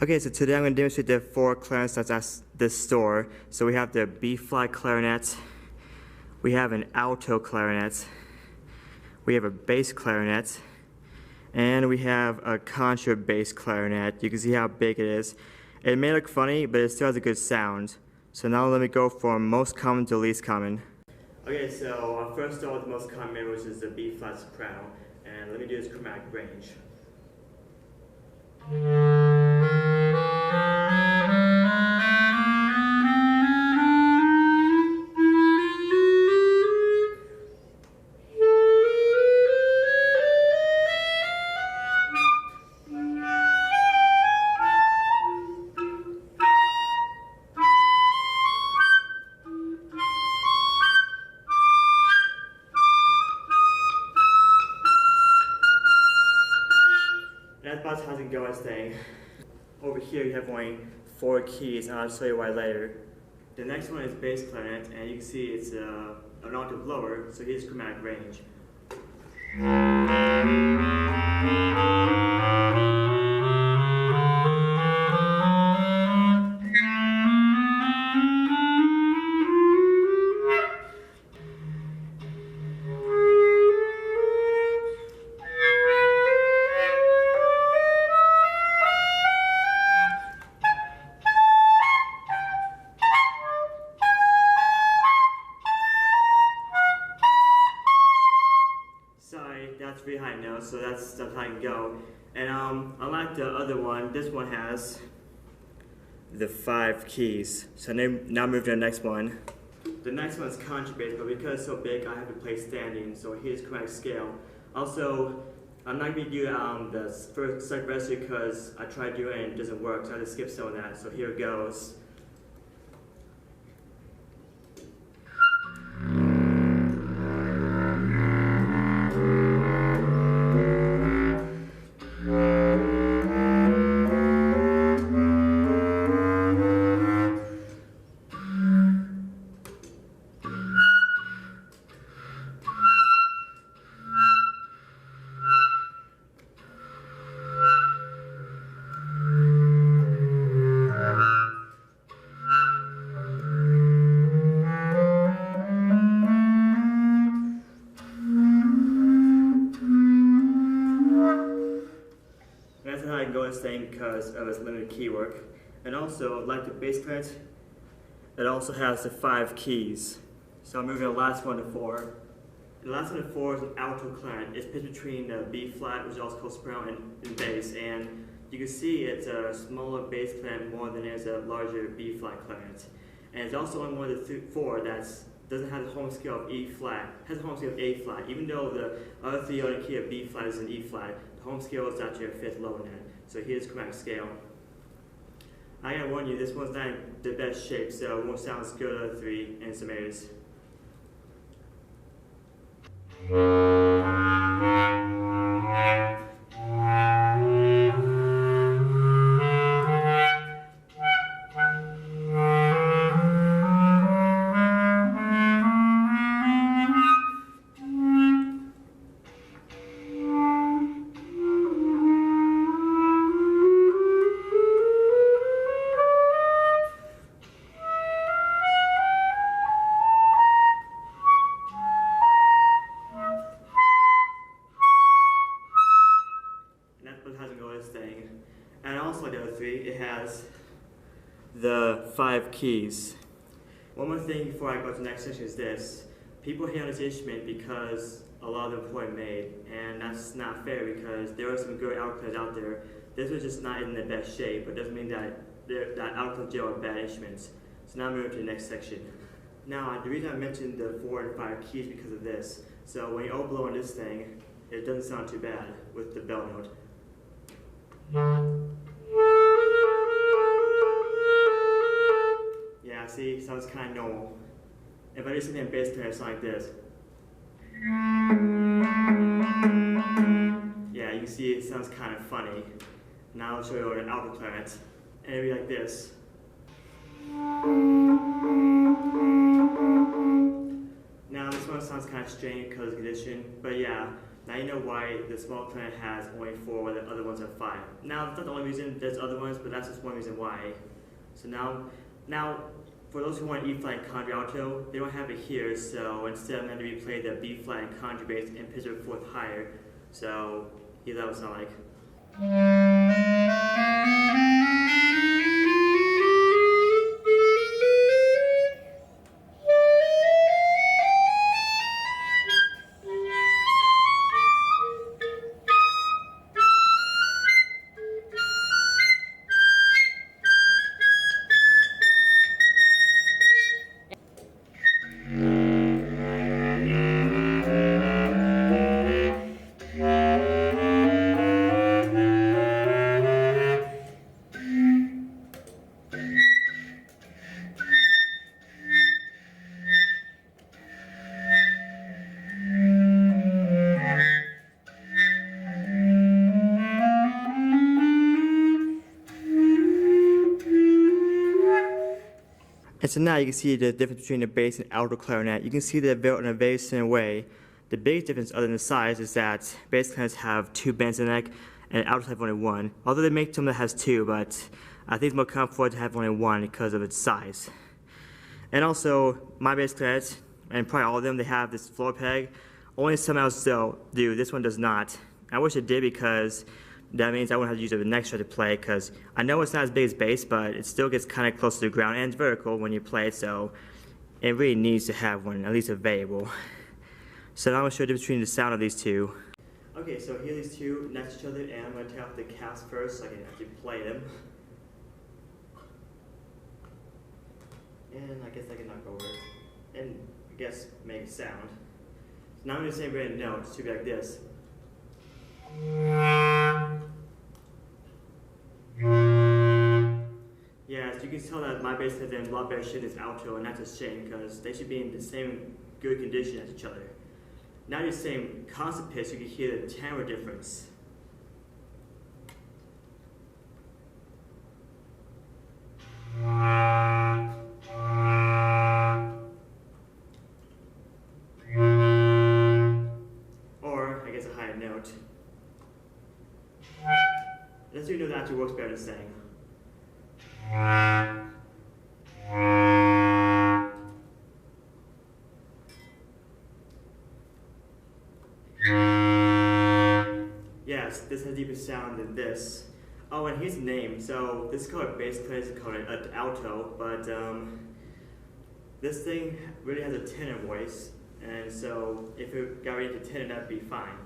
Okay, so today I'm going to demonstrate the 4 clarinets that's at this store. So we have the B-flat clarinet, we have an alto clarinet, we have a bass clarinet, and we have a contra bass clarinet. You can see how big it is. It may look funny, but it still has a good sound. So now let me go from most common to least common. Okay, so I'll first start with the most common, which is the B-flat soprano. And let me do this chromatic range. That's about how it goes thing. Over here you have only 4 keys, and I'll show you why later. The next one is bass clarinet, and you can see it's an octave lower, so here's chromatic range. That's pretty high notes, so that's how I can go. And unlike the other one, this one has the 5 keys. So now move to the next one. The next one is contra bass, but because it's so big, I have to play standing. So here's chromatic scale. Also, I'm not going to do the first second verse because I tried doing it and it doesn't work, so I have to skip some of that. So here it goes. That's how I can go this thing because of its limited key work. And also, like the bass clarinet, it also has the 5 keys. So I'm moving the last one to 4. The last one to 4 is an alto clarinet. It's pitched between the B flat, which is also called soprano, and bass. And you can see it's a smaller bass clarinet more than it is a larger B flat clarinet. And it's also only one of the 4 that doesn't have the home scale of E flat. It has a home scale of A flat. Even though the other 3 on the key of B flat is an E flat, the home scale is actually a 5th lower than that. So here's chromatic scale. I gotta warn you, this one's not in the best shape, so it won't sound as good as the 3 in some areas. Thing. And also the other 3, it has the 5 keys. One more thing before I go to the next section is this. People hate on this instrument because a lot of them poorly made, and that's not fair because there are some good altos out there. This was just not in the best shape, but doesn't mean that altos are bad instruments. So now moving to the next section. Now, the reason I mentioned the 4 and 5 keys because of this. So when you oboe on this thing, it doesn't sound too bad with the bell note. Yeah, see, sounds kind of normal. If I do something in bass clarinet, it sounds like this. Yeah, you can see it sounds kind of funny. Now I'll show you an alto clarinet, and it'll be like this. Now this one sounds kind of strange because of the condition, but yeah, Now you know why the small clarinet has only 4 while the other ones have 5. Now that's not the only reason, there's other ones, but that's just one reason why. So now for those who want E flat and contralto, they don't have it here, so instead I'm going to replay the B flat and contrabass and pitch it 4th higher. So here's what it sounds like. And so now you can see the difference between the bass and alto clarinet. You can see that in a very similar way. The biggest difference other than the size is that bass clarinets have 2 bands in the neck and altos have only 1. Although they make some that has 2, but I think it's more comfortable to have only 1 because of its size. And also, my bass clarinets, and probably all of them, they have this floor peg. Only some else do. This one does not. I wish it did because that means I wouldn't have to use a neck string to play, because I know it's not as big as bass, but it still gets kind of close to the ground and it's vertical when you play it, so it really needs to have one, at least available. So now I'm going to show you the difference between the sound of these two. Okay, so here are these two next to each other, and I'm going to take off the caps first so I can actually play them. And I guess I can knock over it, and I guess make a sound. So now I'm going to say random notes to be like this. Yeah, so you can tell that my bass has in a lot better shape as alto, and that's a shame because they should be in the same good condition as each other. Now you're saying constant pitch, you can hear the timbre difference. Or, I guess a higher note. Let's do a note that actually works better than saying. Yes, this has a deeper sound than this. Oh, and here's the name. So this is called a bass clarinet, it's called an alto, but this thing really has a tenor voice, and so if it got ready to tenor, that'd be fine.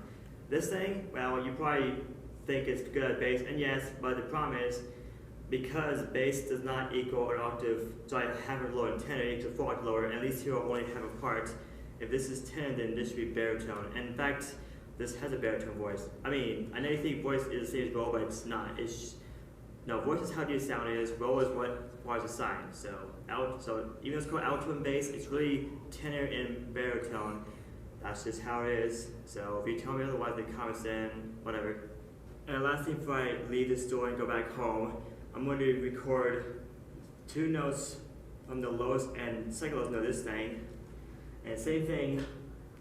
This thing, well, you probably think it's good at bass, and yes, but the problem is, because bass does not equal an octave, so I have it lower than tenor equals 4 octaves lower, and these two are only half apart. If this is tenor, then this should be baritone. And in fact, this has a baritone voice. I mean, I know you think voice is the same as roll, but it's not. No, voice is how deep the sound is, roll is what requires a sign. So even though it's called alto and bass, it's really tenor and baritone. That's just how it is. So if you tell me otherwise in the comments, then whatever. And the last thing before I leave this store and go back home, I'm going to record 2 notes from the lowest and second lowest note of this thing, and same thing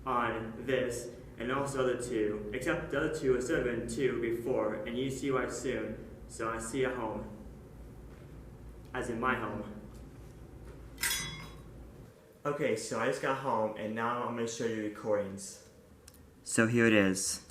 on this, and also the other 2, except the other 2 instead of been 2 before, and you see why soon. So I see you at home, as in my home. Okay, so I just got home, and now I'm going to show you recordings. So here it is.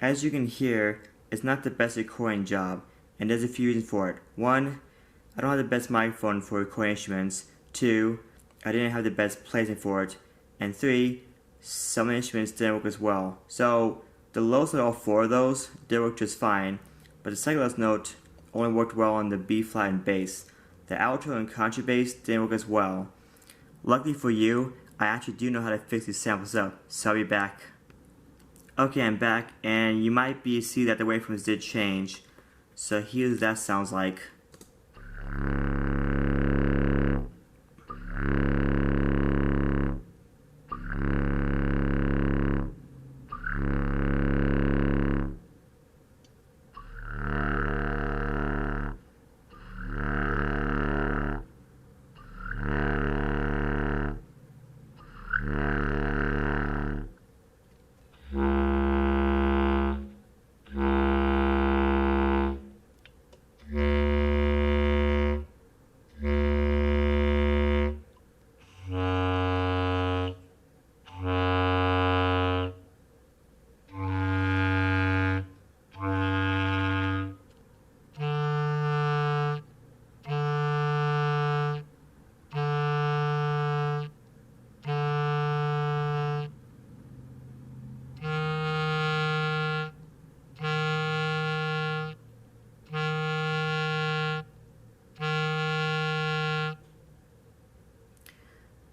As you can hear, it's not the best recording job, and there's a few reasons for it. 1, I don't have the best microphone for recording instruments. 2, I didn't have the best placement for it. And 3, some instruments didn't work as well. So the lowest of all 4 of those did work just fine, but the second lowest note only worked well on the B flat and bass. The alto and contrabass didn't work as well. Luckily for you, I actually do know how to fix these samples up, so I'll be back. Okay, I'm back, and you might see that the waveforms did change. So here's what that sounds like.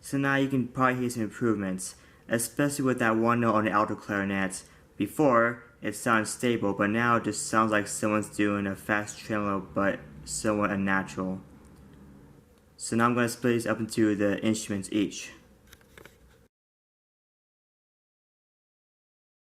So now you can probably hear some improvements, especially with that one note on the alto clarinet. Before, it sounded stable, but now it just sounds like someone's doing a fast tremolo, but somewhat unnatural. So now I'm going to split these up into the instruments each.